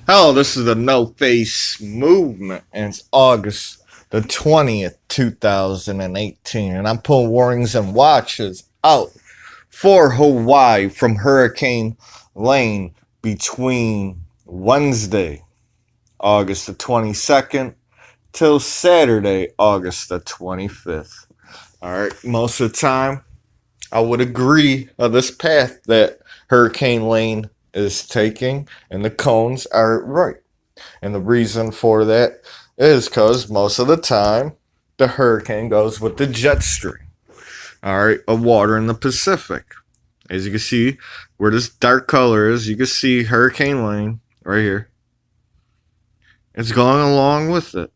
Hello, this is the No Face Movement, and it's August the 20th, 2018, and I'm putting warnings and watches out for Hawaii from Hurricane Lane between Wednesday, August the 22nd, till Saturday, August the 25th. Alright, most of the time, I would agree on this path that Hurricane Lane is taking, and the cones are right. And the reason for that is because most of the time the hurricane goes with the jet stream, all right, of water in the Pacific. As you can see, where this dark color is, you can see Hurricane Lane right here. It's going along with it,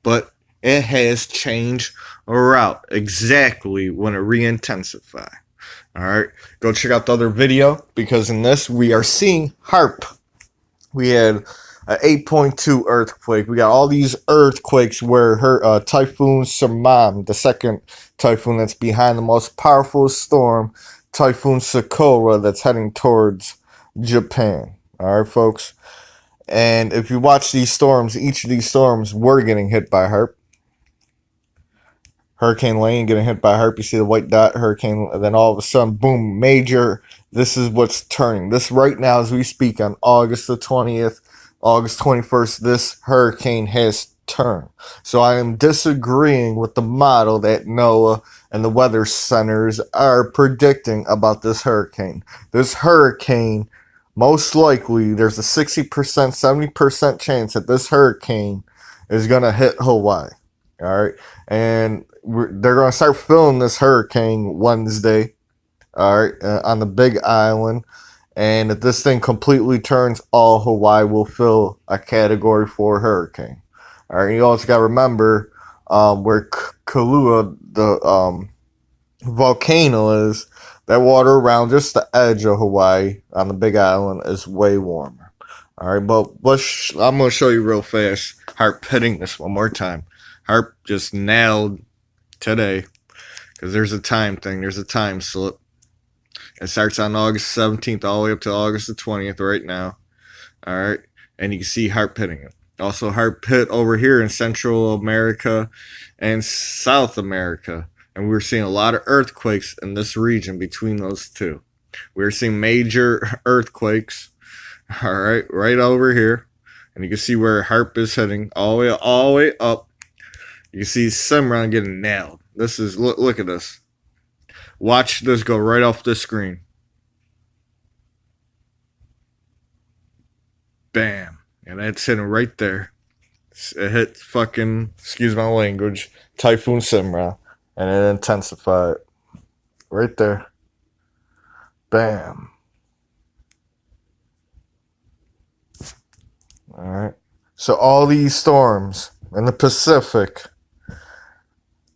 but it has changed a route exactly when it re-intensify. All right, go check out the other video because in this we are seeing HAARP. We had an 8.2 earthquake. We got all these earthquakes where Typhoon Samam, the second typhoon that's behind the most powerful storm, Typhoon Sakura, that's heading towards Japan. All right, folks. And if you watch these storms, each of these storms were getting hit by HAARP. Hurricane Lane getting hit by HAARP. You see the white dot, hurricane, and then all of a sudden, boom, major. This is what's turning. This right now, as we speak, on August the 20th, August 21st, this hurricane has turned. So I am disagreeing with the model that NOAA and the weather centers are predicting about this hurricane. This hurricane, most likely, there's a 60%, 70% chance that this hurricane is going to hit Hawaii. All right. And they're going to start filling this hurricane Wednesday, all right, on the Big Island. And if this thing completely turns, all Hawaii will fill a Category 4 hurricane. All right, you also got to remember where Kailua, the volcano is, that water around just the edge of Hawaii on the Big Island is way warmer. All right, but I'm going to show you real fast, HAARP hitting this one more time. HAARP just nailed today because there's a time thing, there's a time slip. It starts on August 17th all the way up to August the 20th right now. All right, and you can see HAARP hitting it. Also, HAARP hit over here in Central America and South America, and we're seeing a lot of earthquakes in this region between those two. We're seeing major earthquakes, all right over here, and you can see where HAARP is hitting all the way up. You can see Cimarron getting nailed. This is look at this. Watch this go right off the screen. Bam. And that's hitting right there. It hit fucking, excuse my language, Typhoon Cimarron. And it intensified. Right there. Bam. Alright. So all these storms in the Pacific,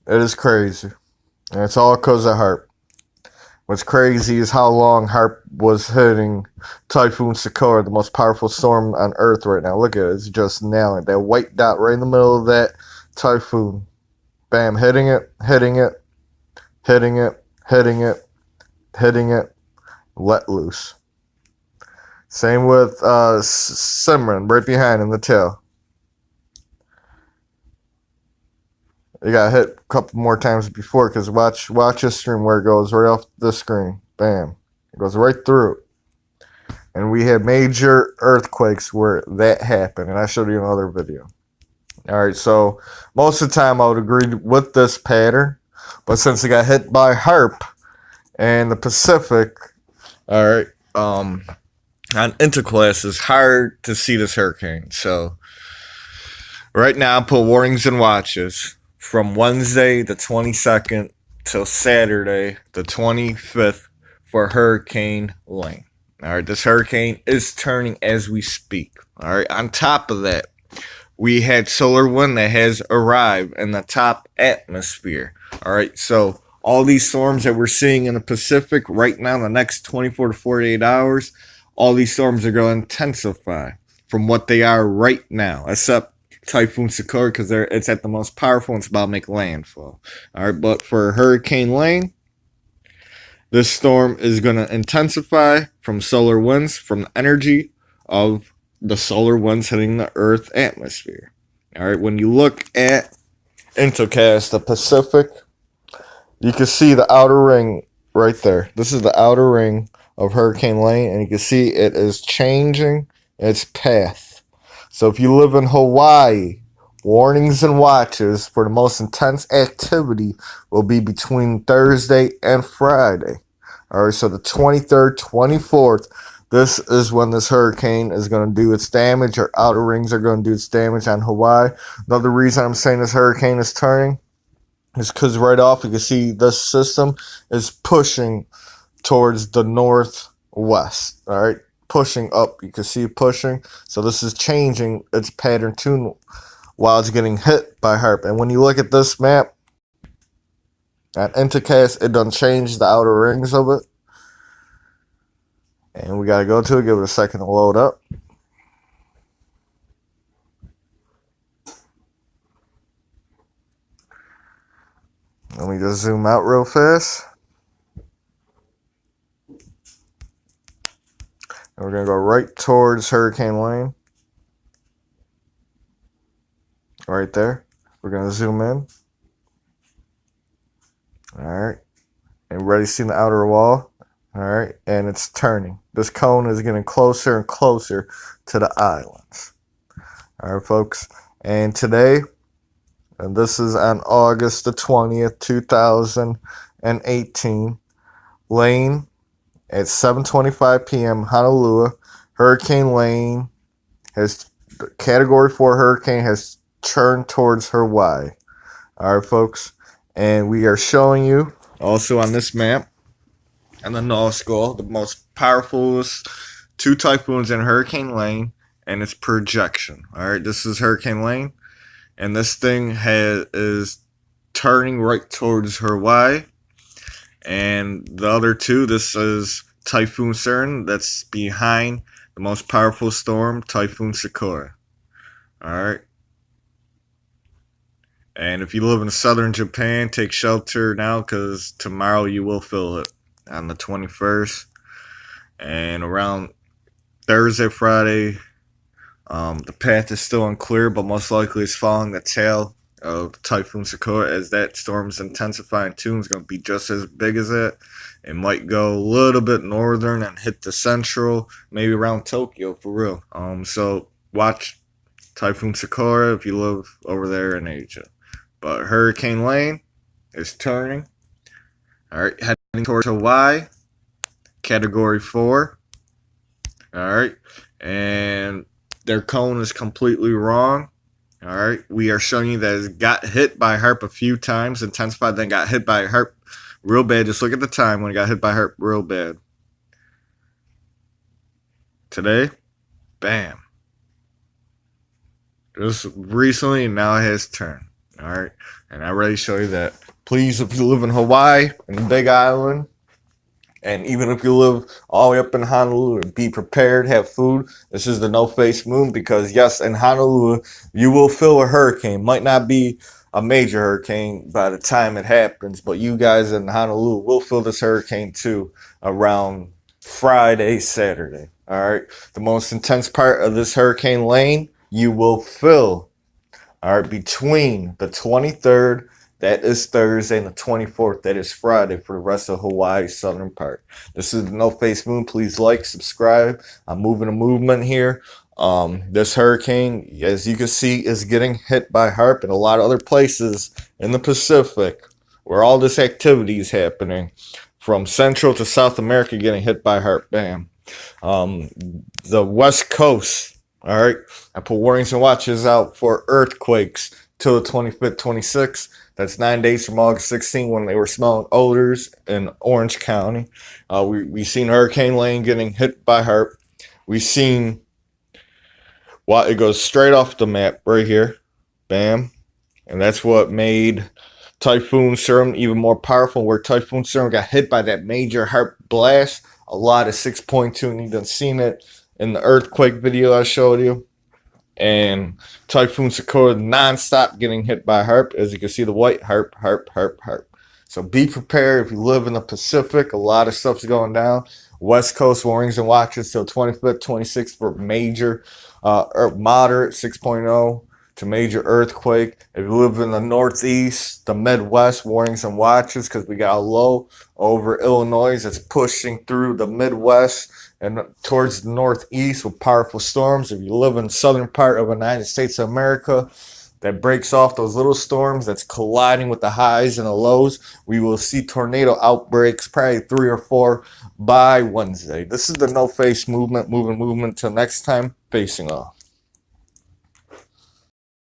it is crazy. And it's all because of HAARP. What's crazy is how long HAARP was hitting Typhoon Sakura, the most powerful storm on Earth right now. Look at it. It's just nailing it. That white dot right in the middle of that typhoon. Bam. Hitting it, hitting it, hitting it, hitting it, hitting it. Let loose. Same with Cimarron right behind in the tail. You got hit a couple more times before because watch this stream where it goes right off the screen. Bam. It goes right through it. And we had major earthquakes where that happened. And I showed you another video. Alright, so most of the time I would agree with this pattern. But since it got hit by HAARP and the Pacific, alright, on Interclass, it's hard to see this hurricane. So right now I put warnings and watches from Wednesday the 22nd till Saturday the 25th for Hurricane Lane. All right, this hurricane is turning as we speak. All right, on top of that, we had solar wind that has arrived in the top atmosphere. All right, so all these storms that we're seeing in the Pacific right now, in the next 24 to 48 hours, all these storms are going to intensify from what they are right now, except Typhoon Sakura because it's at the most powerful and it's about to make landfall. All right, but for Hurricane Lane, this storm is going to intensify from solar winds, from the energy of the solar winds hitting the Earth atmosphere. All right, when you look at Intocast, the Pacific, you can see the outer ring right there. This is the outer ring of Hurricane Lane, and you can see it is changing its path. So if you live in Hawaii, warnings and watches for the most intense activity will be between Thursday and Friday. All right, so the 23rd, 24th, this is when this hurricane is going to do its damage, or outer rings are going to do its damage on Hawaii. Another reason I'm saying this hurricane is turning is because right off you can see this system is pushing towards the northwest. All right, pushing up. You can see it pushing. So this is changing its pattern tune while it's getting hit by HAARP. And when you look at this map at Intocast, it doesn't change the outer rings of it. And we got to go to it. Give it a second to load up. Let me just zoom out real fast. And we're going to go right towards Hurricane Lane. Right there. We're going to zoom in. All right. Everybody seen the outer wall? All right. And it's turning. This cone is getting closer and closer to the islands. All right, folks. And today, and this is on August the 20th, 2018, Lane at 7:25 p.m. Honolulu, Hurricane Lane has Category 4 hurricane has turned towards Hawaii. All right, folks, and we are showing you also on this map and the NOSCOL the most powerful two typhoons in Hurricane Lane and its projection. All right, this is Hurricane Lane, and this thing is turning right towards Hawaii. And the other two, this is Typhoon Saren, that's behind the most powerful storm, Typhoon Sakura. Alright. And if you live in southern Japan, take shelter now, because tomorrow you will feel it on the 21st. And around Thursday, Friday, the path is still unclear, but most likely it's following the tail of Typhoon Sakura, as that storm's intensifying tune is going to be just as big as it. It might go a little bit northern and hit the central, maybe around Tokyo for real. So watch Typhoon Sakura if you live over there in Asia. But Hurricane Lane is turning. All right, heading towards Hawaii, Category 4. All right, and their cone is completely wrong. All right, we are showing you that it got hit by HAARP a few times, intensified, then got hit by HAARP real bad. Just look at the time when it got hit by HAARP real bad. Today, bam. Just recently, now it has turned. All right, and I already show you that. Please, if you live in Hawaii, in the Big Island, and even if you live all the way up in Honolulu, be prepared, have food. This is the no-face moon, because yes, in Honolulu, you will feel a hurricane. Might not be a major hurricane by the time it happens, but you guys in Honolulu will feel this hurricane too around Friday, Saturday. All right, the most intense part of this Hurricane Lane, you will feel, all right, between the 23rd, that is Thursday, and the 24th, that is Friday, for the rest of Hawaii's southern part. This is the No Face Moon. Please like, subscribe. I'm moving a movement here. This hurricane, as you can see, is getting hit by HAARP and a lot of other places in the Pacific where all this activity is happening, from Central to South America, getting hit by HAARP. Bam. The West Coast, all right, I put warnings and watches out for earthquakes till the 25th, 26th. That's 9 days from August 16, when they were smelling odors in Orange County. We seen Hurricane Lane getting hit by HAARP. We seen, well, it goes straight off the map right here. Bam. And that's what made Typhoon Saren even more powerful, where Typhoon Saren got hit by that major HAARP blast. A lot of 6.2, and you done seen it in the earthquake video I showed you. And Typhoon Sakura non-stop getting hit by HAARP. As you can see, the white HAARP, HAARP, HAARP, HAARP. So be prepared if you live in the Pacific. A lot of stuff's going down. West Coast warnings and watches till 25th, 26th for major or moderate 6.0 to major earthquake. If you live in the Northeast, the Midwest, warnings and watches because we got a low over Illinois that's pushing through the Midwest and towards the Northeast with powerful storms. If you live in the southern part of the United States of America, that breaks off those little storms that's colliding with the highs and the lows. We will see tornado outbreaks, probably 3 or 4 by Wednesday. This is the No Face Movement. Till next time, facing off.